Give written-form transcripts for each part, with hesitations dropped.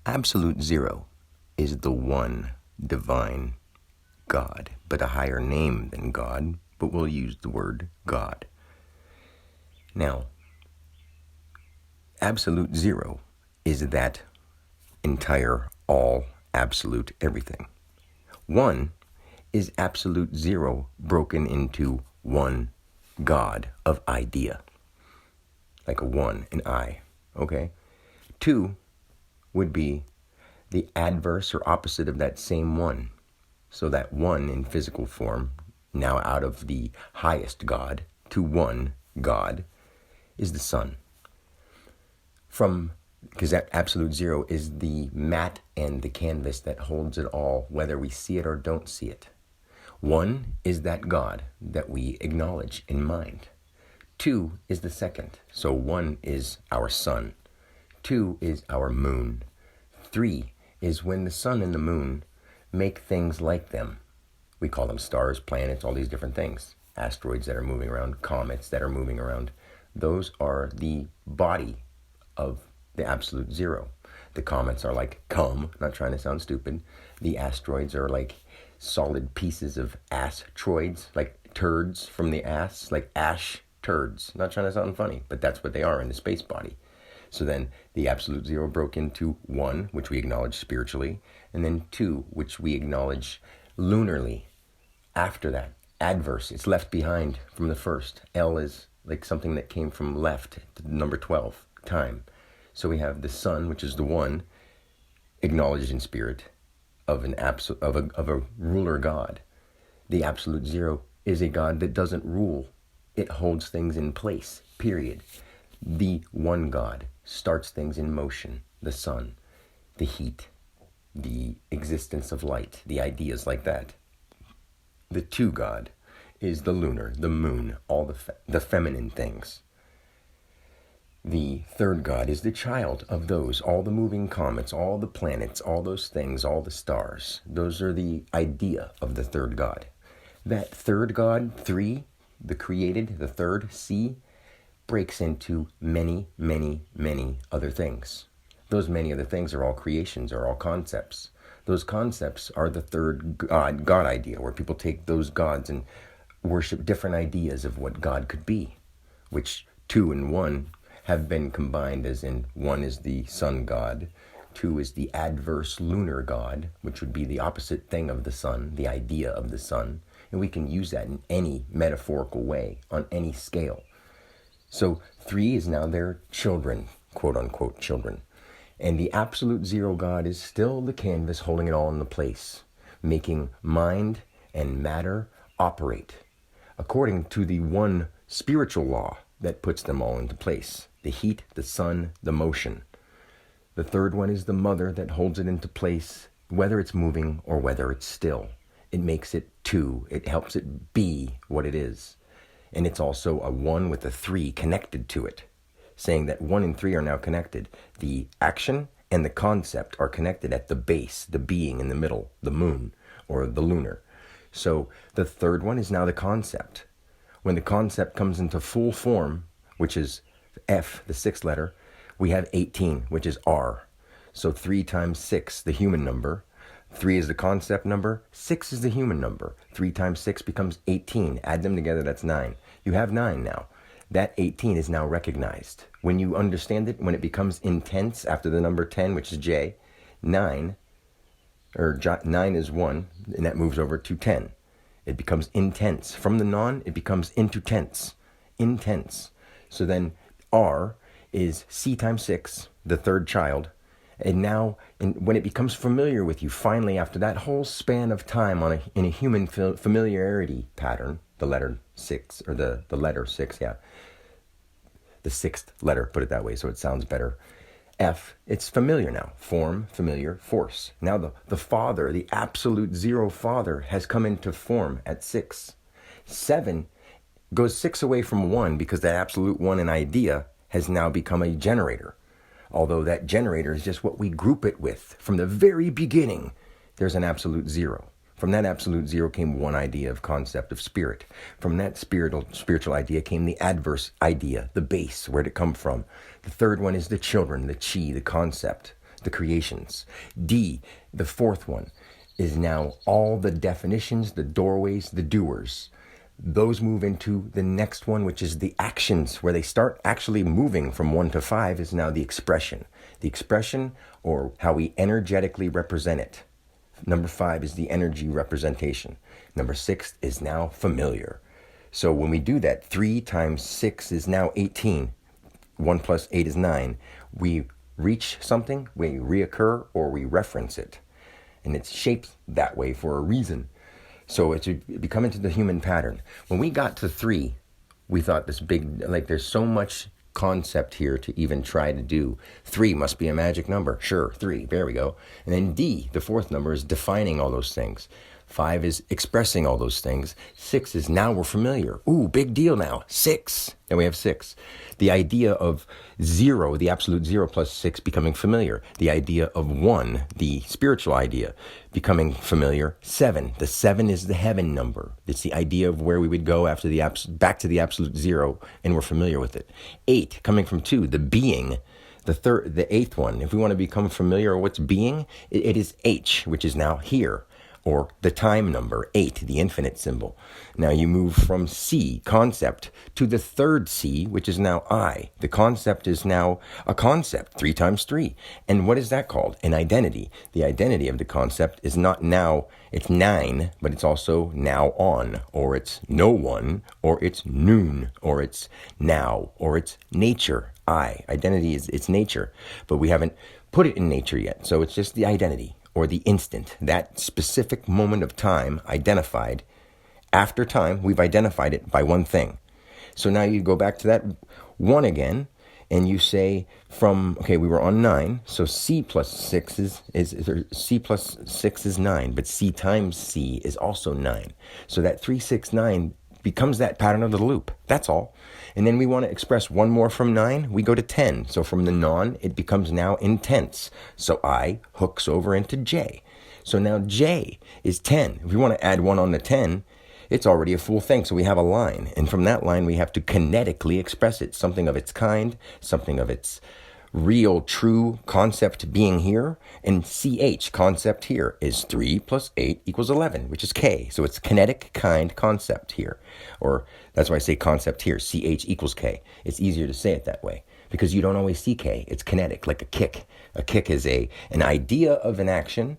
Absolute zero is the one divine God, but a higher name than God, but we'll use the word God. Now, absolute zero is that entire, all, absolute everything. One is absolute zero broken into one God of idea, like a one, an I, okay? Two would be the adverse or opposite of that same one. So that one in physical form, now out of the highest God to one God, is the sun. Because that absolute zero is the mat and the canvas that holds it all, whether we see it or don't see it. One is that God that we acknowledge in mind. Two is the second. So one is our sun. Two is our moon. Three is when the sun and the moon make things like them. We call them stars, planets, all these different things. Asteroids that are moving around, comets that are moving around. Those are the body of the absolute zero. The comets are like cum, not trying to sound stupid. The asteroids are like solid pieces of asteroids, like turds from the ass, like ash turds. Not trying to sound funny, but that's what they are in the space body. So then the absolute zero broke into one, which we acknowledge spiritually, and then two, which we acknowledge lunarly. After that, adverse, it's left behind from the first. L is like something that came from left to number 12, time. So we have the sun, which is the one, acknowledged in spirit of a ruler God. The absolute zero is a God that doesn't rule. It holds things in place, period. The one God starts things in motion, the sun, the heat, the existence of light, the ideas like that. The two God is the lunar, the moon, all the feminine things. The third God is the child of those, all the moving comets, all the planets, all those things, all the stars. Those are the idea of the third God. That third God, three, the created, the third, C, breaks into many, many, many other things. Those many other things are all creations, are all concepts. Those concepts are the third God idea, where people take those gods and worship different ideas of what God could be, which two and one have been combined, as in one is the sun god, two is the adverse lunar god, which would be the opposite thing of the sun, the idea of the sun, and we can use that in any metaphorical way, on any scale. So three is now their children, quote unquote children. And the absolute zero God is still the canvas holding it all into place, making mind and matter operate according to the one spiritual law that puts them all into place. The heat, the sun, the motion. The third one is the mother that holds it into place, whether it's moving or whether it's still. It makes it two. It helps it be what it is. And it's also a one with a three connected to it, saying that one and three are now connected. The action and the concept are connected at the base, the being in the middle, the moon or the lunar. So the third one is now the concept. When the concept comes into full form, which is F, the sixth letter, we have 18, which is R. So 3 times 6, the human number. 3 is the concept number. 6 is the human number. 3 times 6 becomes 18. Add them together, that's 9. You have 9 now. That 18 is now recognized. When you understand it, when it becomes intense after the number 10, which is J, 9 is 1, and that moves over to 10. It becomes intense. From the non, it becomes into tense. Intense. So then R is C times 6, the third child. And now, when it becomes familiar with you, finally, after that whole span of time in a human familiarity pattern, the letter 6, or the letter 6, yeah. The sixth letter, put it that way so it sounds better. F, it's familiar now. Form, familiar, force. Now the Father, the absolute zero Father, has come into form at 6. 7 goes 6 away from 1 because that absolute one in idea has now become a generator. Although that generator is just what we group it with. From the very beginning, there's an absolute zero. From that absolute zero came one idea of concept of spirit. From that spiritual idea came the adverse idea, the base. Where'd it come from? The third one is the children, the chi, the concept. the creations. D, the fourth one, is now all the definitions, the doorways, the doers. Those move into the next one, which is the actions, where they start actually moving from 1 to 5 is now the expression. The expression, or how we energetically represent it. Number 5 is the energy representation. Number 6 is now familiar. So when we do that, 3 times 6 is now 18. 1 plus 8 is 9. We reach something, we reoccur, or we reference it. And it's shaped that way for a reason. So it's become into the human pattern. When we got to 3, we thought this big, like there's so much concept here to even try to do. 3 must be a magic number. Sure, 3, there we go. And then D, the fourth number, is defining all those things. 5 is expressing all those things. 6 is now we're familiar. Ooh, big deal now. 6. Then we have 6. The idea of 0, the absolute 0 plus 6 becoming familiar. The idea of 1, the spiritual idea, becoming familiar. 7. The 7 is the heaven number. It's the idea of where we would go after the back to the absolute 0, and we're familiar with it. 8, coming from 2, the being. The eighth one, if we want to become familiar with what's being, it is H, which is now here. Or the time number, 8, the infinite symbol. Now you move from C, concept, to the third C, which is now I. The concept is now a concept, 3 times 3. And what is that called? An identity. The identity of the concept is not now, it's 9, but it's also now on, or it's no one, or it's noon, or it's now, or it's nature. Identity is its nature, but we haven't put it in nature yet. So it's just the identity. Or the instant, that specific moment of time identified. After time, we've identified it by one thing. So now you go back to that 1 again, and you say we were on 9, so C plus 6 C plus 6 is 9, but C times C is also 9. So that 3, 6, 9 becomes that pattern of the loop. That's all. And then we want to express one more from 9. We go to 10. So from the non, it becomes now intense. So I hooks over into J. So now J is 10. If we want to add 1 on the 10, it's already a full thing. So we have a line. And from that line, we have to kinetically express it. Something of its kind, something of its real, true concept being here. And CH, concept here, is 3 plus 8 equals 11, which is K. So it's kinetic, kind, concept here. Or that's why I say concept here, CH equals K. It's easier to say it that way because you don't always see K. It's kinetic, like a kick. A kick is an idea of an action.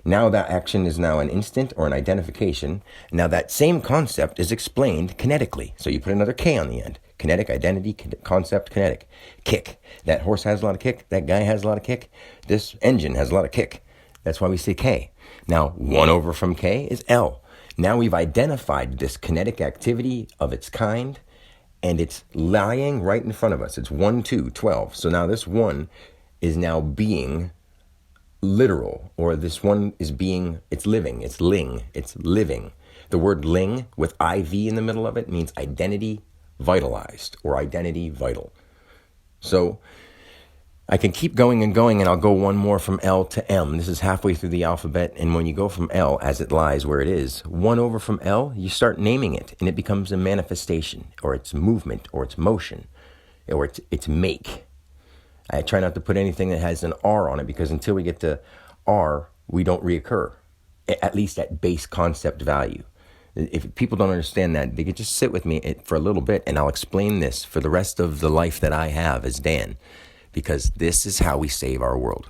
Now that action is now an instant or an identification. Now that same concept is explained kinetically. So you put another K on the end. Kinetic, identity, concept, kinetic. Kick. That horse has a lot of kick. That guy has a lot of kick. This engine has a lot of kick. That's why we say K. Now 1 over from K is L. Now we've identified this kinetic activity of its kind, and it's lying right in front of us. It's 1, 2, 12. So now this 1 is now being literal, or this one is being, it's living, it's ling, it's living. The word ling with IV in the middle of it means identity vitalized, or identity vital. So I can keep going and going, and I'll go one more from L to M. This is halfway through the alphabet, and when you go from L, as it lies where it is, 1 over from L, you start naming it, and it becomes a manifestation, or its movement, or its motion, or its make. I try not to put anything that has an R on it, because until we get to R, we don't reoccur, at least at base concept value. If people don't understand that, they can just sit with me for a little bit, and I'll explain this for the rest of the life that I have as Dan. Because this is how we save our world.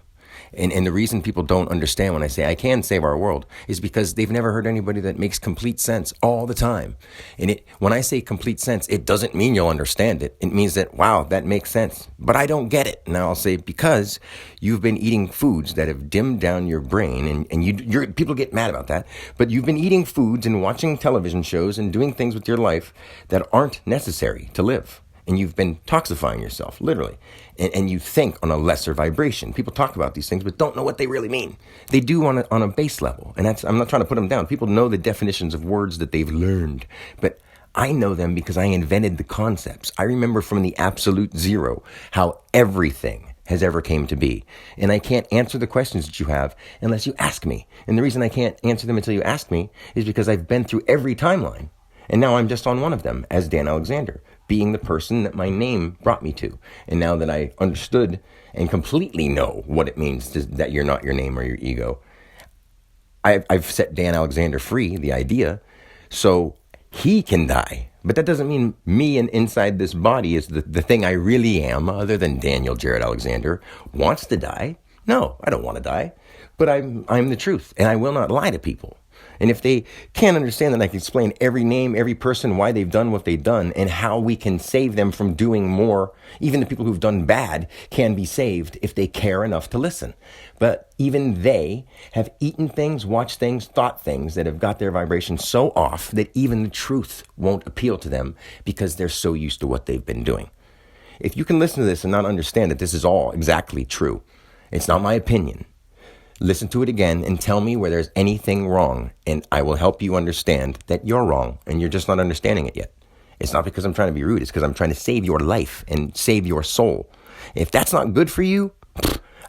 And the reason people don't understand when I say I can save our world is because they've never heard anybody that makes complete sense all the time. And when I say complete sense, it doesn't mean you'll understand it. It means that, wow, that makes sense. But I don't get it. Now I'll say because you've been eating foods that have dimmed down your brain, and people get mad about that, but you've been eating foods and watching television shows and doing things with your life that aren't necessary to live. And you've been toxifying yourself, literally. And you think on a lesser vibration. People talk about these things, but don't know what they really mean. They do on a base level. And I'm not trying to put them down. People know the definitions of words that they've learned. But I know them because I invented the concepts. I remember from the absolute 0 how everything has ever came to be. And I can't answer the questions that you have unless you ask me. And the reason I can't answer them until you ask me is because I've been through every timeline. And now I'm just on one of them as Dan Alexander, being the person that my name brought me to. And now that I understood and completely know what it means that you're not your name or your ego. I've set Dan Alexander free, the idea, so he can die. But that doesn't mean me and inside this body is the thing I really am, other than Daniel Jared Alexander, wants to die. No, I don't want to die. But I'm the truth, and I will not lie to people. And if they can't understand that, I can explain every name, every person, why they've done what they've done, and how we can save them from doing more. Even the people who've done bad can be saved if they care enough to listen. But even they have eaten things, watched things, thought things that have got their vibration so off that even the truth won't appeal to them because they're so used to what they've been doing. If you can listen to this and not understand that this is all exactly true, it's not my opinion. Listen to it again and tell me where there's anything wrong, and I will help you understand that you're wrong and you're just not understanding it yet. It's not because I'm trying to be rude. It's because I'm trying to save your life and save your soul. If that's not good for you,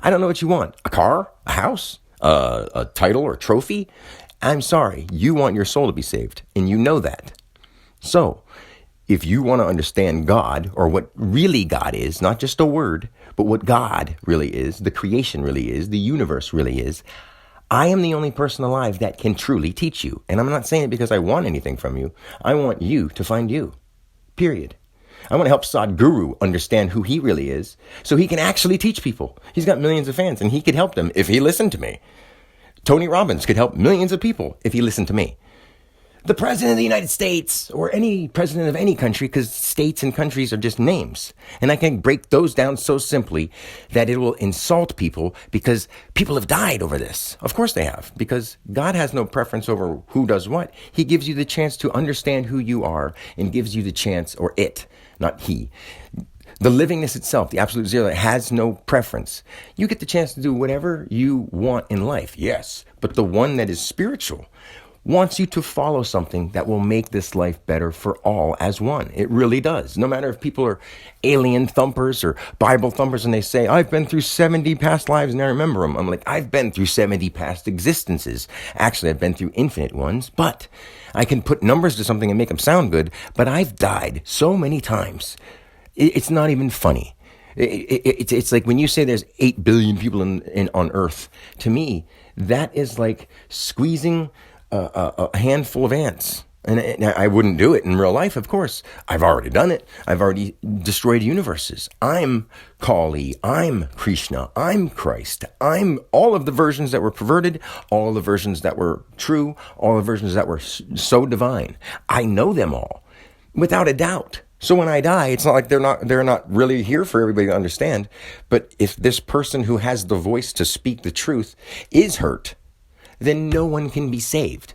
I don't know what you want. A car? A house? A title or trophy? I'm sorry. You want your soul to be saved, and you know that. So, if you want to understand God, or what really God is, not just a word, but what God really is, the creation really is, the universe really is, I am the only person alive that can truly teach you. And I'm not saying it because I want anything from you. I want you to find you. Period. I want to help Sadhguru understand who he really is so he can actually teach people. He's got millions of fans, and he could help them if he listened to me. Tony Robbins could help millions of people if he listened to me. The president of the United States, or any president of any country, because states and countries are just names. And I can break those down so simply that it will insult people because people have died over this. Of course they have, because God has no preference over who does what. He gives you the chance to understand who you are and gives you the chance, or it, not he. The livingness itself, the absolute zero, that has no preference. You get the chance to do whatever you want in life, yes, but the one that is spiritual wants you to follow something that will make this life better for all as one. It really does. No matter if people are alien thumpers or Bible thumpers and they say, I've been through 70 past lives and I remember them. I'm like, I've been through 70 past existences. Actually, I've been through infinite ones, but I can put numbers to something and make them sound good. But I've died so many times. It's not even funny. It's like when you say there's 8 billion people on Earth, to me, that is like squeezing a handful of ants. And I wouldn't do it in real life, of course. I've already done it. I've already destroyed universes. I'm Kali. I'm Krishna. I'm Christ. I'm all of the versions that were perverted, all of the versions that were true, all the versions that were so divine. I know them all, without a doubt. So when I die, it's not like they're not really here for everybody to understand. But if this person who has the voice to speak the truth is hurt, then no one can be saved.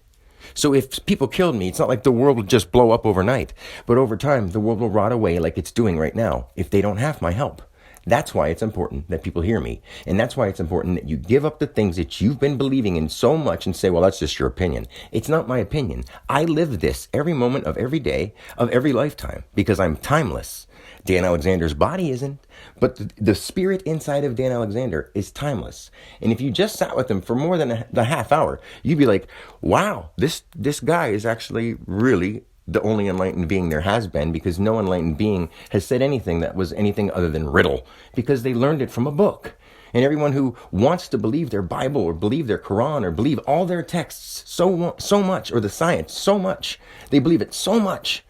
So if people killed me, it's not like the world would just blow up overnight. But over time, the world will rot away like it's doing right now if they don't have my help. That's why it's important that people hear me. And that's why it's important that you give up the things that you've been believing in so much and say, well, that's just your opinion. It's not my opinion. I live this every moment of every day of every lifetime because I'm timeless. Dan Alexander's body isn't, but the spirit inside of Dan Alexander is timeless. And if you just sat with him for more than the half hour, you'd be like, wow, this guy is actually really the only enlightened being there has been, because no enlightened being has said anything that was anything other than riddle, because they learned it from a book. And everyone who wants to believe their Bible or believe their Quran or believe all their texts so much, or the science so much, they believe it so much,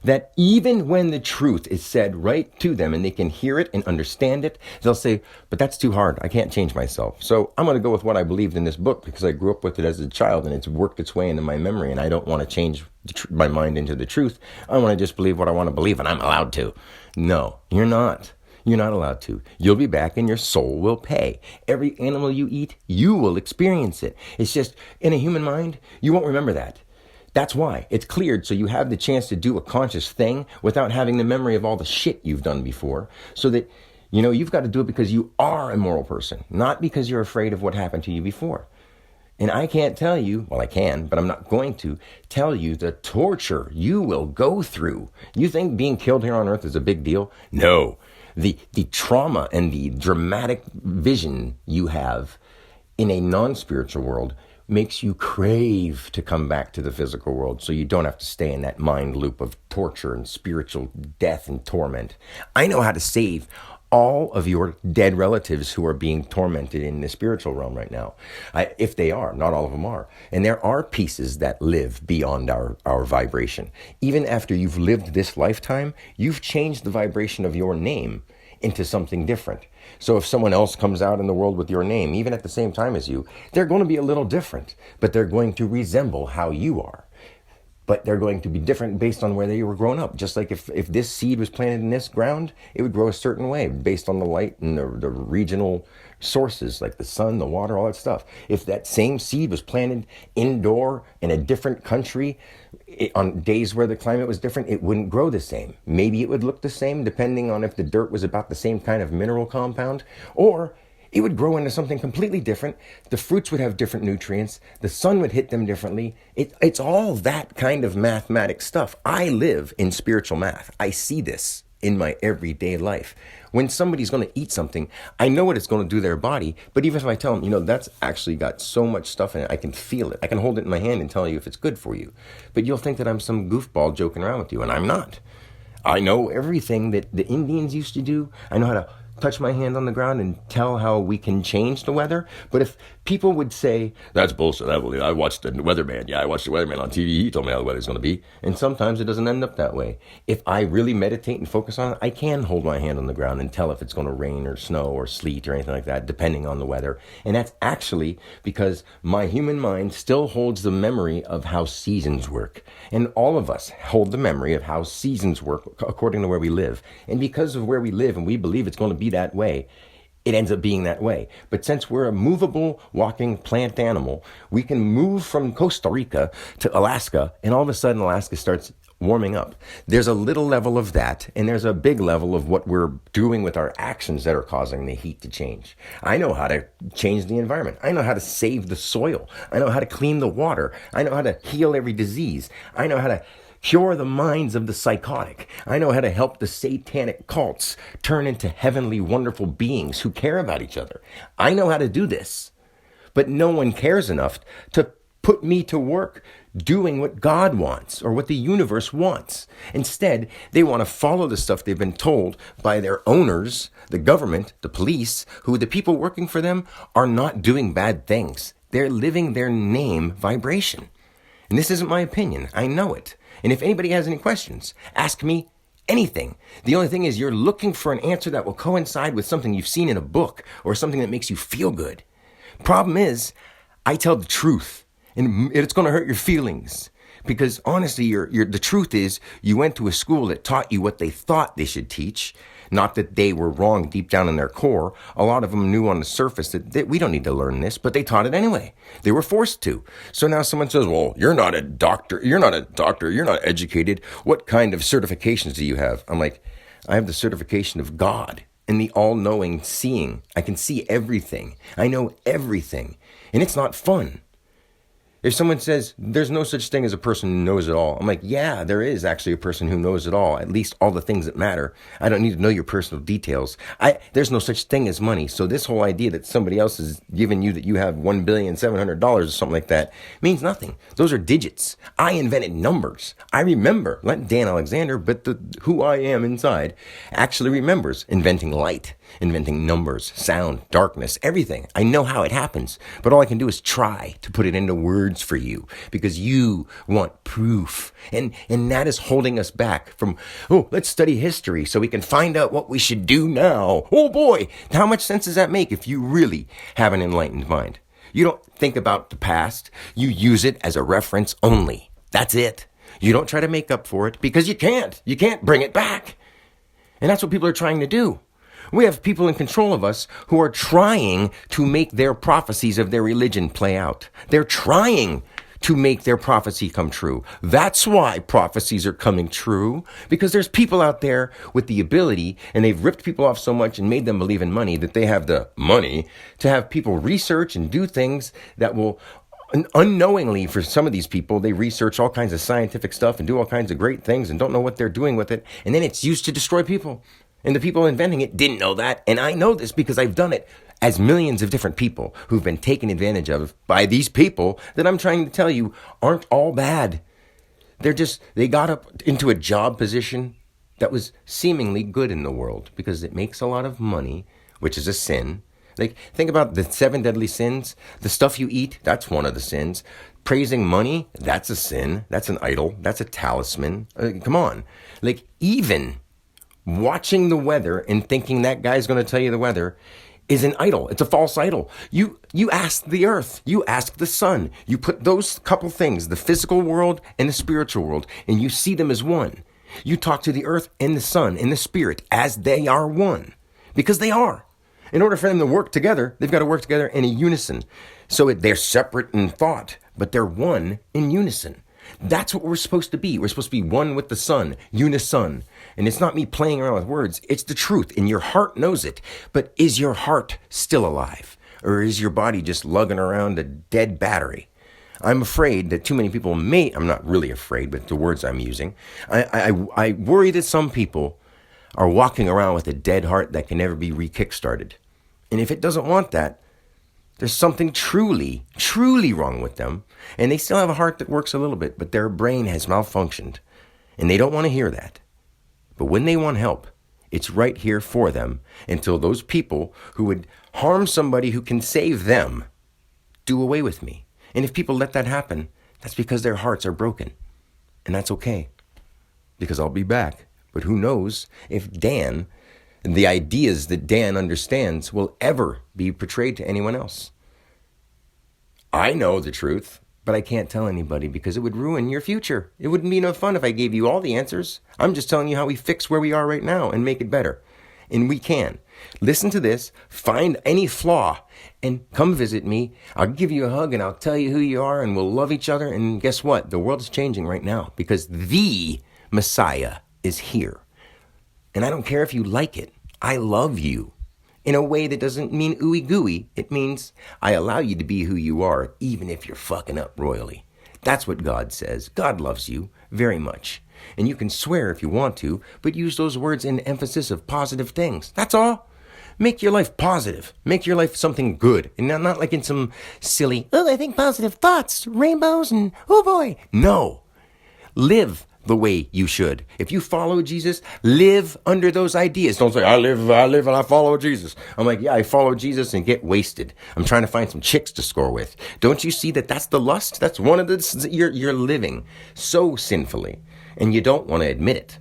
that even when the truth is said right to them and they can hear it and understand it, they'll say, but that's too hard. I can't change myself. So I'm going to go with what I believed in this book because I grew up with it as a child and it's worked its way into my memory, and I don't want to change my mind into the truth. I want to just believe what I want to believe, and I'm allowed to. No, you're not. You're not allowed to. You'll be back and your soul will pay. Every animal you eat, you will experience it. It's just in a human mind, you won't remember that. That's why it's cleared, so you have the chance to do a conscious thing without having the memory of all the shit you've done before, so that, you've got to do it because you are a moral person, not because you're afraid of what happened to you before. And I can't tell you, well, I can, but I'm not going to tell you the torture you will go through. You think being killed here on Earth is a big deal? No. The trauma and the dramatic vision you have in a non-spiritual world makes you crave to come back to the physical world so you don't have to stay in that mind loop of torture and spiritual death and torment. I know how to save all of your dead relatives who are being tormented in the spiritual realm right now. If they are, not all of them are. And there are pieces that live beyond our vibration. Even after you've lived this lifetime, you've changed the vibration of your name into something different. So if someone else comes out in the world with your name, even at the same time as you, they're going to be a little different, but they're going to resemble how you are. But they're going to be different based on where they were grown up. Just like if this seed was planted in this ground, it would grow a certain way based on the light and the regional sources like the sun, the water, all that stuff. If that same seed was planted indoor in a different country on days where the climate was different, it wouldn't grow the same. Maybe it would look the same depending on if the dirt was about the same kind of mineral compound, or it would grow into something completely different. The fruits would have different nutrients. The sun would hit them differently. It's all that kind of mathematic stuff. I live in spiritual math. I see this in my everyday life. When somebody's going to eat something, I know what it's going to do to their body. But even if I tell them, that's actually got so much stuff in it, I can feel it. I can hold it in my hand and tell you if it's good for you. But you'll think that I'm some goofball joking around with you, and I'm not. I know everything that the Indians used to do. I know how to touch my hand on the ground and tell how we can change the weather. But if people would say, that's bullshit, I watched the weatherman. Yeah, I watched the weatherman on TV. He told me how the weather's going to be. And sometimes it doesn't end up that way. If I really meditate and focus on it, I can hold my hand on the ground and tell if it's going to rain or snow or sleet or anything like that, depending on the weather. And that's actually because my human mind still holds the memory of how seasons work. And all of us hold the memory of how seasons work according to where we live. And because of where we live and we believe it's going to be that way, it ends up being that way. But since we're a movable, walking plant animal, we can move from Costa Rica to Alaska, and all of a sudden Alaska starts warming up. There's a little level of that, and there's a big level of what we're doing with our actions that are causing the heat to change. I know how to change the environment. I know how to save the soil. I know how to clean the water. I know how to heal every disease. I know how to cure the minds of the psychotic. I know how to help the satanic cults turn into heavenly, wonderful beings who care about each other. I know how to do this, but no one cares enough to put me to work doing what God wants or what the universe wants. Instead, they want to follow the stuff they've been told by their owners, the government, the police, who the people working for them are not doing bad things. They're living their name vibration. And this isn't my opinion. I know it. And if anybody has any questions, ask me anything. The only thing is you're looking for an answer that will coincide with something you've seen in a book or something that makes you feel good. Problem is, I tell the truth, and it's going to hurt your feelings. Because honestly, the truth is you went to a school that taught you what they thought they should teach. Not that they were wrong deep down in their core. A lot of them knew on the surface that we don't need to learn this, but they taught it anyway. They were forced to. So now someone says, well, you're not a doctor. You're not educated. What kind of certifications do you have? I'm like, I have the certification of God and the all-knowing seeing. I can see everything. I know everything. And it's not fun. If someone says, there's no such thing as a person who knows it all, I'm like, yeah, there is actually a person who knows it all, at least all the things that matter. I don't need to know your personal details. There's no such thing as money. So this whole idea that somebody else is giving you that you have $1,700,000 or something like that means nothing. Those are digits. I invented numbers. I remember, not Dan Alexander, but who I am inside actually remembers inventing light, inventing numbers, sound, darkness, everything. I know how it happens, but all I can do is try to put it into words for you because you want proof. And that is holding us back from, let's study history so we can find out what we should do now. Oh boy, how much sense does that make if you really have an enlightened mind? You don't think about the past. You use it as a reference only. That's it. You don't try to make up for it because you can't. You can't bring it back. And that's what people are trying to do. We have people in control of us who are trying to make their prophecies of their religion play out. They're trying to make their prophecy come true. That's why prophecies are coming true, because there's people out there with the ability, and they've ripped people off so much and made them believe in money that they have the money to have people research and do things that will unknowingly, for some of these people, they research all kinds of scientific stuff and do all kinds of great things and don't know what they're doing with it. And then it's used to destroy people. And the people inventing it didn't know that. And I know this because I've done it as millions of different people who've been taken advantage of by these people that I'm trying to tell you aren't all bad. They got up into a job position that was seemingly good in the world because it makes a lot of money, which is a sin. Like, think about the 7 deadly sins. The stuff you eat, that's one of the sins. Praising money, that's a sin. That's an idol. That's a talisman. Come on. Like, even watching the weather and thinking that guy's going to tell you the weather is an idol. It's a false idol. You ask the earth. You ask the sun. You put those couple things, the physical world and the spiritual world, and you see them as one. You talk to the earth and the sun and the spirit as they are one. Because they are. In order for them to work together, they've got to work together in a unison. So they're separate in thought, but they're one in unison. That's what we're supposed to be. We're supposed to be one with the sun, unison. And it's not me playing around with words. It's the truth, and your heart knows it. But is your heart still alive? Or is your body just lugging around a dead battery? I'm afraid that too many people I'm not really afraid, but the words I'm using. I worry that some people are walking around with a dead heart that can never be re-kickstarted. And if it doesn't want that, there's something truly, truly wrong with them. And they still have a heart that works a little bit, but their brain has malfunctioned. And they don't want to hear that. But when they want help, it's right here for them until those people who would harm somebody who can save them do away with me. And if people let that happen, that's because their hearts are broken. And that's okay. Because I'll be back. But who knows if Dan, the ideas that Dan understands, will ever be portrayed to anyone else. I know the truth, but I can't tell anybody because it would ruin your future. It wouldn't be no fun if I gave you all the answers. I'm just telling you how we fix where we are right now and make it better. And we can. Listen to this, find any flaw, and come visit me. I'll give you a hug and I'll tell you who you are and we'll love each other. And guess what? The world is changing right now because the Messiah is here. And I don't care if you like it. I love you in a way that doesn't mean ooey gooey. It means I allow you to be who you are, even if you're fucking up royally. That's what God says. God loves you very much. And you can swear if you want to, but use those words in emphasis of positive things. That's all. Make your life positive. Make your life something good. And not like in some silly, I think positive thoughts, rainbows, and oh boy. No. Live the way you should. If you follow Jesus, live under those ideas. Don't say, I live and I follow Jesus. I'm like, yeah, I follow Jesus and get wasted. I'm trying to find some chicks to score with. Don't you see that that's the lust? That's one of the, you're living so sinfully and you don't want to admit it.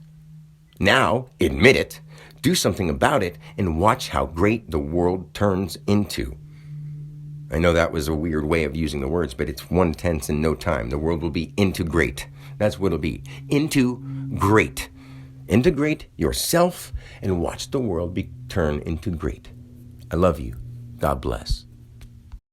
Now, admit it, do something about it, and watch how great the world turns into. I know that was a weird way of using the words, but it's one tense in no time. The world will be into great. That's what it'll be. Into great. Integrate yourself and watch the world turn into great. I love you. God bless.